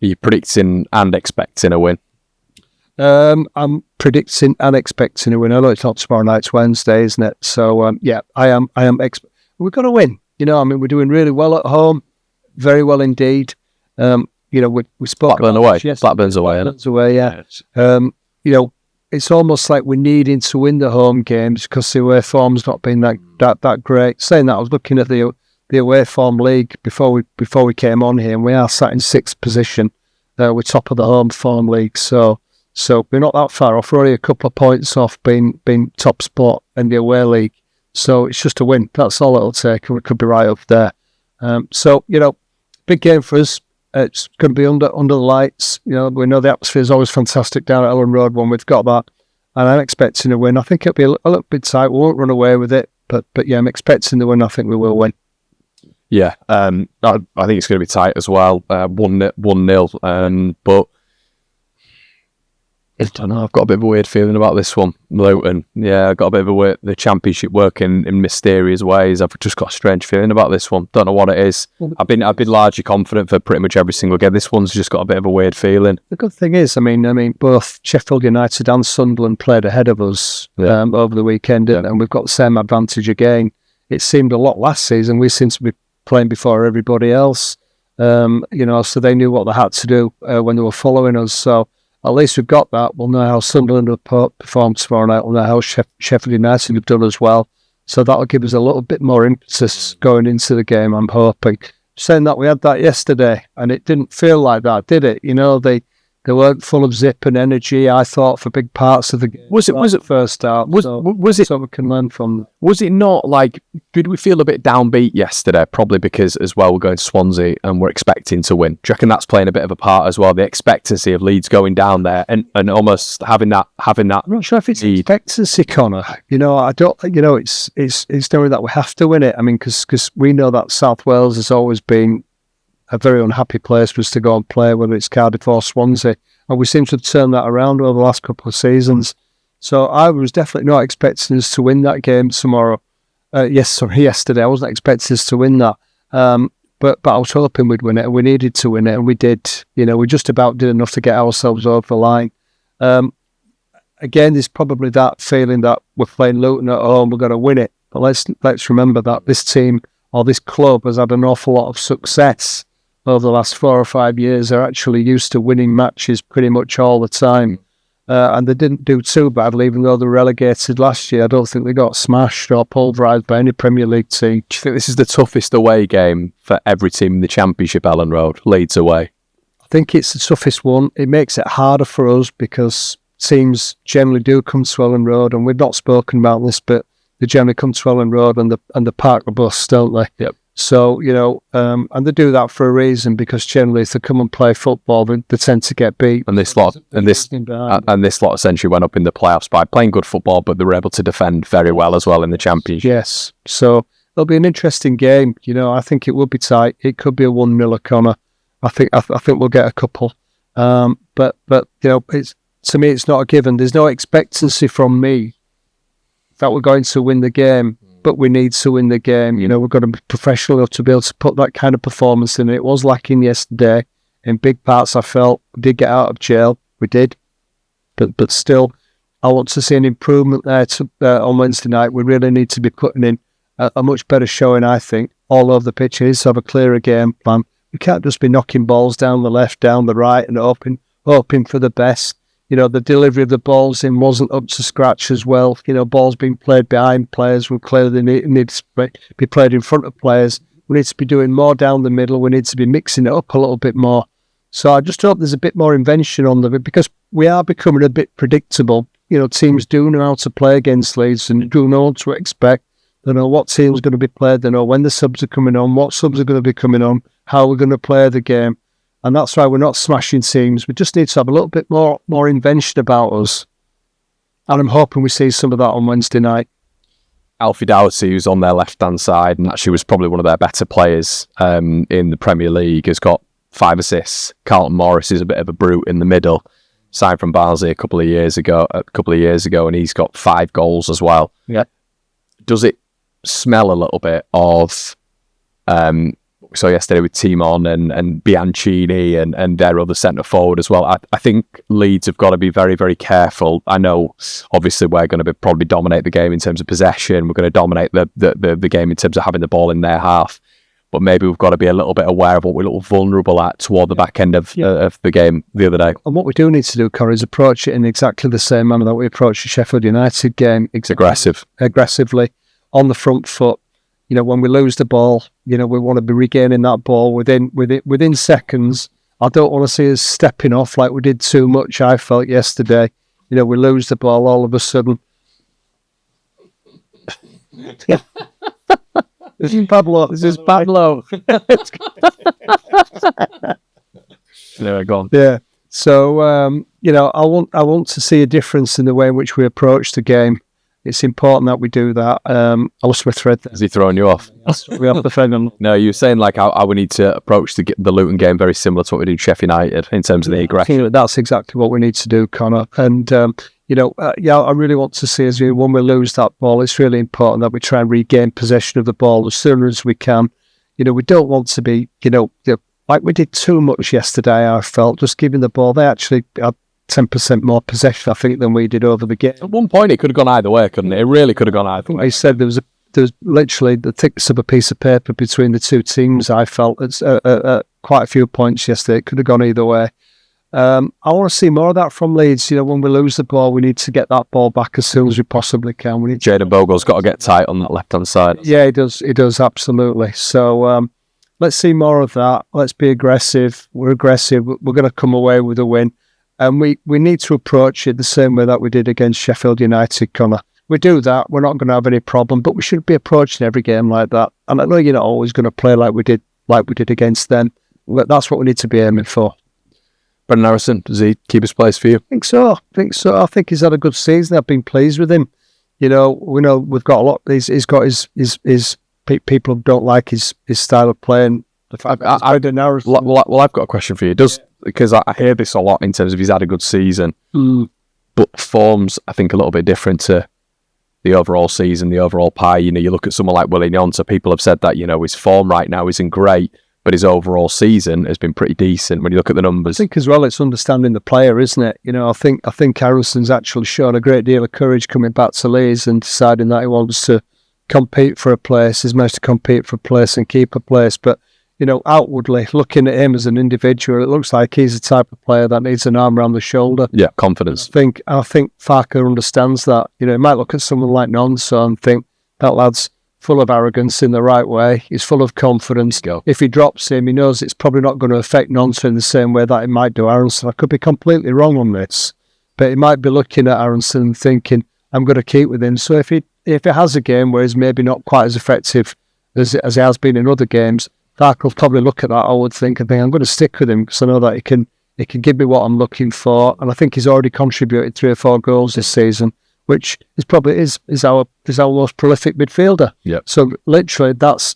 Are you predicting and expecting a win? I'm predicting and expecting a win. I know it's not tomorrow night, it's Wednesday, isn't it? So, I am. We're going to win. We're doing really well at home. Very well indeed. We spoke Blackburn away. Blackburn's away, isn't it? Blackburn's away, yeah. It's almost like we're needing to win the home games because the away form's not been that great. Saying that, I was looking at the away form league before we came on here, and we are sat in 6th position. We're top of the home form league, so we're not that far off. We're only a couple of points off being top spot in the away league. So it's just a win. That's all it'll take, and we could be right up there. Big game for us. It's going to be under the lights. We know the atmosphere is always fantastic down at Elland Road when we've got that, and I'm expecting a win. I think it'll be a little bit tight. We won't run away with it, but yeah, I'm expecting the win. I think we will win. Yeah, I think it's going to be tight as well. 1-0, but I don't know. I've got a bit of a weird feeling about this one, Luton. Yeah, I've got a bit of the Championship working in mysterious ways. I've just got a strange feeling about this one. Don't know what it is. I've been largely confident for pretty much every single game. This one's just got a bit of a weird feeling. The good thing is, both Sheffield United and Sunderland played ahead of us over the weekend, and we've got the same advantage again. It seemed a lot last season. We seem to be playing before everybody else, so they knew what they had to do when they were following us. So at least we've got that. We'll know how Sunderland will perform tomorrow night. We'll know how Sheffield United have done as well. So that'll give us a little bit more impetus going into the game, I'm hoping. Saying that, we had that yesterday, and it didn't feel like that, did it? They weren't full of zip and energy, I thought, for big parts of the game. Was it first start? Was it so we can learn from them? Was it not like, did we feel a bit downbeat yesterday? Probably because as well we're going to Swansea and we're expecting to win. Do you reckon that's playing a bit of a part as well? The expectancy of Leeds going down there and almost having that. I'm not sure if it's expectancy, Connor. I don't. It's knowing that we have to win it. Because we know that South Wales has always been a very unhappy place for us to go and play, whether it's Cardiff or Swansea. And we seem to have turned that around over the last couple of seasons. So I was definitely not expecting us to win that game tomorrow. Yesterday. I wasn't expecting us to win that. But I was hoping we'd win it, and we needed to win it, and we did. We just about did enough to get ourselves over the line. Again, there's probably that feeling that we're playing Luton at home, we're going to win it. But let's remember that this team or this club has had an awful lot of success over the last 4 or 5 years. They're actually used to winning matches pretty much all the time. And they didn't do too badly, even though they were relegated last year. I don't think they got smashed or pulverised by any Premier League team. Do you think this is the toughest away game for every team in the Championship, Elland Road, Leeds away? I think it's the toughest one. It makes it harder for us because teams generally do come to Elland Road, and we've not spoken about this, but they generally come to Elland Road and the park the bus, don't they? Yep. So, and they do that for a reason, because generally if they come and play football, they tend to get beat. And this lot essentially went up in the playoffs by playing good football, but they were able to defend very well as well in the Championship. Yes. So it'll be an interesting game. I think it will be tight. It could be a 1-0 Connor. I think we'll get a couple. But it's, to me, it's not a given. There's no expectancy from me that we're going to win the game, but we need to win the game. We've got to be professional to be able to put that kind of performance in. It was lacking yesterday. In big parts, I felt we did get out of jail. We did. But still, I want to see an improvement there on Wednesday night. We really need to be putting in a much better showing, I think, all over the pitch. We need to have a clearer game plan. We can't just be knocking balls down the left, down the right, and hoping for the best. The delivery of the balls in wasn't up to scratch as well. Balls being played behind players when clearly they need to be played in front of players. We need to be doing more down the middle. We need to be mixing it up a little bit more. So I just hope there's a bit more invention on the, because we are becoming a bit predictable. Teams do know how to play against Leeds and do know what to expect. They know what team's going to be played. They know when the subs are coming on, what subs are going to be coming on, how we're going to play the game. And that's why we're not smashing teams. We just need to have a little bit more invention about us. And I'm hoping we see some of that on Wednesday night. Alfie Doughty, who's on their left-hand side, and actually was probably one of their better players in the Premier League, has got 5 assists. Carlton Morris is a bit of a brute in the middle. Signed from Barnsley a couple of years ago, and he's got 5 goals as well. Yeah. Does it smell a little bit of we saw yesterday with Timon and Bianchini and their other centre forward as well. I think Leeds have got to be very, very careful. I know, obviously, we're going to probably dominate the game in terms of possession. We're going to dominate the game in terms of having the ball in their half. But maybe we've got to be a little bit aware of what we're a little vulnerable at toward the back end of the game the other day. And what we do need to do, Corey, is approach it in exactly the same manner that we approached the Sheffield United game. Aggressively, on the front foot. You know, when we lose the ball, you know, we want to be regaining that ball within seconds. I don't want to see us stepping off like we did too much, I felt, yesterday. You know, we lose the ball all of a sudden. This is Pablo. There, go on. Yeah. So, you know, I want to see a difference in the way in which we approach the game. It's important that we do that. I lost my thread there. Is he throwing you off? We have the thread on. No, you were saying like how we need to approach the Luton game very similar to what we did in Sheffield United in terms of the aggression. That's exactly what we need to do, Connor. And, you know, I really want to see, as when we lose that ball, it's really important that we try and regain possession of the ball as soon as we can. You know, we don't want to be, like we did too much yesterday, I felt, just giving the ball. They actually had 10% more possession, I think, than we did over the game. At one point, it could have gone either way, couldn't it? It really could have gone either way. I said there was literally the thickness of a piece of paper between the two teams, I felt, at quite a few points yesterday. It could have gone either way. I want to see more of that from Leeds. You know, when we lose the ball, we need to get that ball back as soon as we possibly can. Jaden Bogle's got to get tight on that left-hand side. Yeah, he does, absolutely. So let's see more of that. Let's be aggressive. We're aggressive. We're going to come away with a win. And we need to approach it the same way that we did against Sheffield United, Connor. We do that, we're not going to have any problem, but we should be approaching every game like that. And I know you're not always going to play like we did against them, but that's what we need to be aiming for. Brendan Harrison, does he keep his place for you? I think so. I think he's had a good season. I've been pleased with him. You know, we've got a lot. He's got his people don't like his style of playing. Brendan Harrison. Well, I've got a question for you. Because I hear this a lot in terms of he's had a good season, but form's, I think, a little bit different to the overall season, the overall pie. You know, you look at someone like Willie Nyonta, people have said that, you know, his form right now isn't great, but his overall season has been pretty decent when you look at the numbers. I think as well it's understanding the player, isn't it? You know, I think Harrison's actually shown a great deal of courage coming back to Leeds and deciding that he wants to compete for a place. He's managed to compete for a place and keep a place, but you know, outwardly, looking at him as an individual, it looks like he's the type of player that needs an arm around the shoulder. Yeah, confidence. I think Farker understands that. You know, he might look at someone like Nonso and think, that lad's full of arrogance in the right way. He's full of confidence. If he drops him, he knows it's probably not going to affect Nonso in the same way that it might do Aronson. I could be completely wrong on this, but he might be looking at Aronson and thinking, I'm going to keep with him. So if he has a game where he's maybe not quite as effective as he has been in other games, Farker will probably look at that, I would think, and think, I'm going to stick with him because I know that he can give me what I'm looking for. And I think he's already contributed 3 or 4 goals this season, which is probably is our most prolific midfielder. Yeah. So literally, that's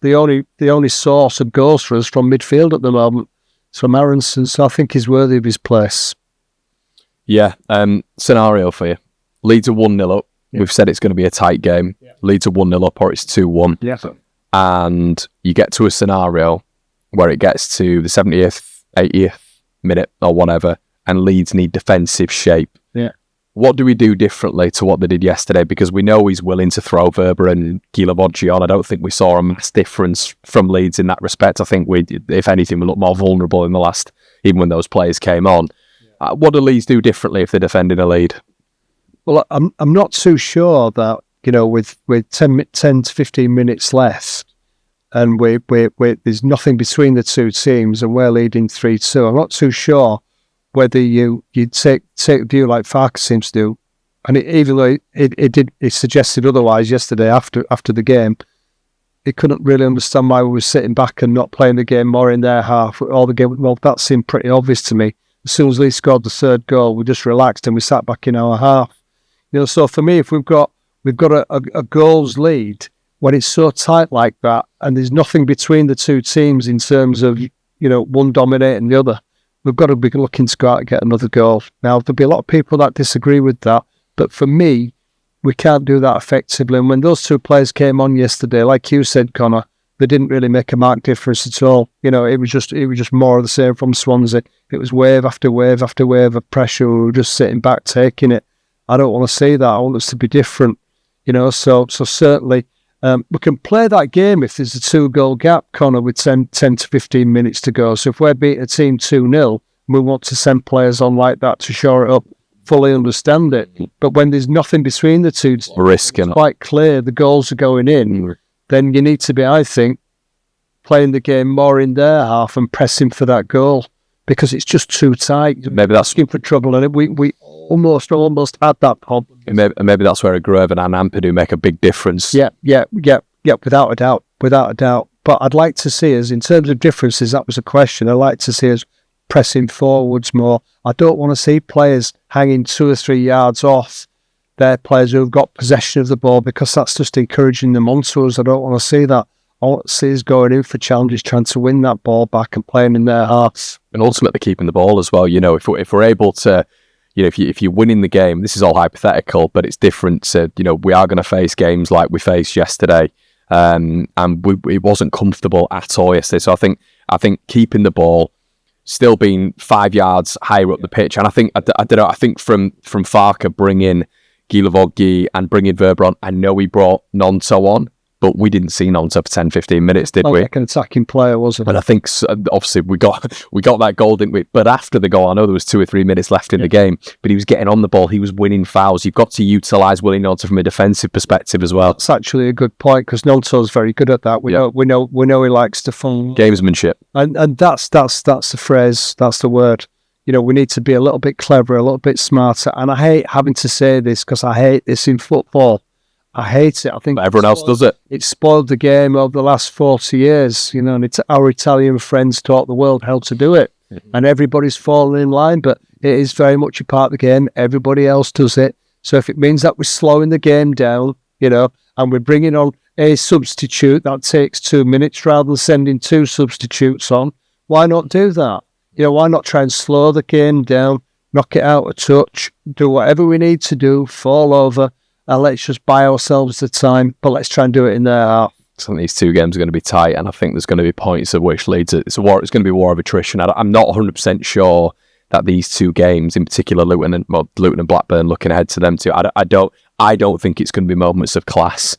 the only source of goals for us from midfield at the moment. It's from Aronson, so I think he's worthy of his place. Yeah. Scenario for you: Leeds are 1-0 up. Yeah. We've said it's going to be a tight game. Yeah. Leeds are 1-0 up, or it's 2-1. Yeah. And you get to a scenario where it gets to the 70th, 80th minute or whatever, and Leeds need defensive shape. Yeah. What do we do differently to what they did yesterday? Because we know he's willing to throw Verber and Guilavoggi on. I don't think we saw a mass difference from Leeds in that respect. I think we, if anything, we looked more vulnerable in the last, even when those players came on. Yeah. What do Leeds do differently if they're defending a lead? Well, I'm not too sure that, you know, with 10 to 15 minutes left, and we there's nothing between the two teams, and we're leading 3-2. I'm not too sure whether you take a view like Farker seems to do, and even though it suggested otherwise yesterday after the game, he couldn't really understand why we were sitting back and not playing the game more in their half. All the game, well, that seemed pretty obvious to me. As soon as Lee scored the 3rd goal, we just relaxed and we sat back in our half. You know, so for me, if we've got a goals lead when it's so tight like that, and there's nothing between the two teams in terms of, you know, one dominating the other, we've got to be looking to go out and get another goal. Now, there'll be a lot of people that disagree with that, but for me, we can't do that effectively. And when those two players came on yesterday, like you said, Connor, they didn't really make a marked difference at all. You know, it was just more of the same from Swansea. It was wave after wave after wave of pressure. We were just sitting back taking it. I don't want to see that. I want us to be different. You know, so certainly we can play that game if there's a 2-goal gap, Connor, with 10 to 15 minutes to go. So if we're beating a team 2-0, we want to send players on like that to shore it up, fully understand it. But when there's nothing between the two, it's quite clear the goals are going in, then you need to be, I think, playing the game more in their half and pressing for that goal, because it's just too tight. Maybe that's asking for trouble, and we almost had that problem. Maybe that's where a Grove and an Ampadu make a big difference. Yeah, without a doubt. But I'd like to see us, in terms of differences, that was a question, I'd like to see us pressing forwards more. I don't want to see players hanging 2 or 3 yards off their players who've got possession of the ball, because that's just encouraging them onto us. I don't want to see that. I want to see us going in for challenges, trying to win that ball back and playing in their hearts. And ultimately keeping the ball as well. You know, if we're able to, you know, if you're winning the game, this is all hypothetical, but it's different to, you know, we are going to face games like we faced yesterday, and it wasn't comfortable at all yesterday. So I think keeping the ball, still being 5 yards higher up the pitch, and I think I don't know. I think from Farke bringing Guilavogui and bringing Verber on, I know he brought Nonto on, but we didn't see Nonto for 10-15 minutes, did we? Like an attacking player, wasn't it? And I think, obviously, we got that goal, didn't we? But after the goal, I know there was 2 or 3 minutes left in the game, but he was getting on the ball, he was winning fouls. You've got to utilise Willie Nonto from a defensive perspective as well. That's actually a good point, because Nonto's very good at that. We know he likes to fund gamesmanship, and that's the phrase, that's the word. You know, we need to be a little bit clever, a little bit smarter. And I hate having to say this, because I hate this in football. I hate it. I think but everyone else does it. It's spoiled the game over the last 40 years, you know, and it's our Italian friends taught the world how to do it. Mm-hmm. And everybody's fallen in line, but it is very much a part of the game. Everybody else does it. So if it means that we're slowing the game down, you know, and we're bringing on a substitute that takes 2 minutes rather than sending 2 substitutes on, why not do that? You know, why not try and slow the game down, knock it out a touch, do whatever we need to do, fall over, and let's just buy ourselves the time, but let's try and do it in their half. I think these 2 games are going to be tight, and I think there's going to be points at which leads it's going to be a war of attrition. I'm not 100% sure that these 2 games, in particular Luton and Blackburn, looking ahead to them too, I don't think it's going to be moments of class.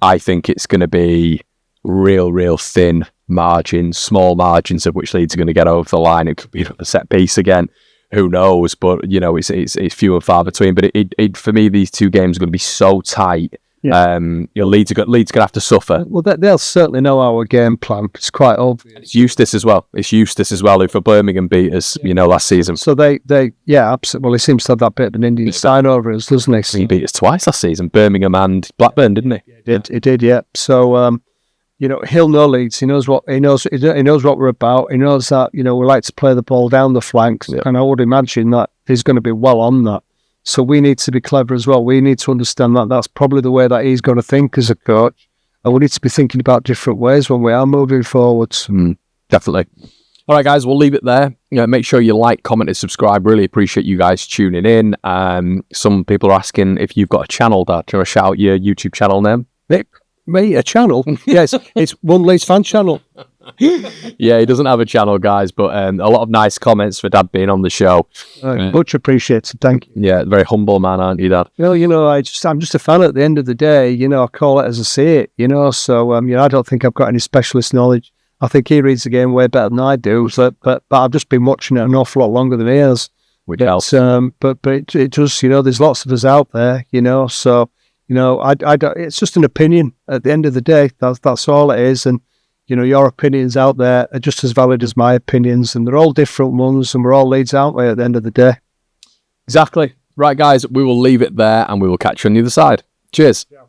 I think it's going to be real thin margins, small margins of which Leeds are going to get over the line. It could be a set piece again. Who knows? But you know, it's few and far between. But it for me, these 2 games are going to be so tight. Yeah. You know, Leeds are going to have to suffer. Well, they'll certainly know our game plan. It's quite obvious. It's Eustace as well. Who for Birmingham beat us, you know, last season. So they absolutely. Well, he seems to have that bit of an Indian sign over us, doesn't he? He beat us twice last season, Birmingham and Blackburn, didn't he? He did. Yeah. So. You know, he'll know Leeds. He knows what we're about. He knows that, you know, we like to play the ball down the flanks, and I would imagine that he's going to be well on that. So we need to be clever as well. We need to understand that that's probably the way that he's going to think as a coach, and we need to be thinking about different ways when we are moving forwards. Definitely. All right, guys, we'll leave it there. You know, make sure you like, comment, and subscribe. Really appreciate you guys tuning in. Some people are asking if you've got a channel, Dad. Do you want to shout out your YouTube channel name? Me, a channel? Yes, it's One Leeds Fan Channel. Yeah, he doesn't have a channel, guys, but a lot of nice comments for Dad being on the show. Much appreciated, thank you. Yeah, very humble man, aren't you, Dad? Well, you know, I'm just a fan at the end of the day. You know, I call it as I see it. You know, so you know, I don't think I've got any specialist knowledge. I think he reads the game way better than I do. So, but I've just been watching it an awful lot longer than he has. Which helps. But it does. You know, there's lots of us out there. You know, so. You know, I don't, it's just an opinion at the end of the day. That's all it is. And, you know, your opinions out there are just as valid as my opinions. And they're all different ones. And we're all Leeds, aren't we, at the end of the day? Exactly. Right, guys, we will leave it there and we will catch you on the other side. Cheers. Yeah.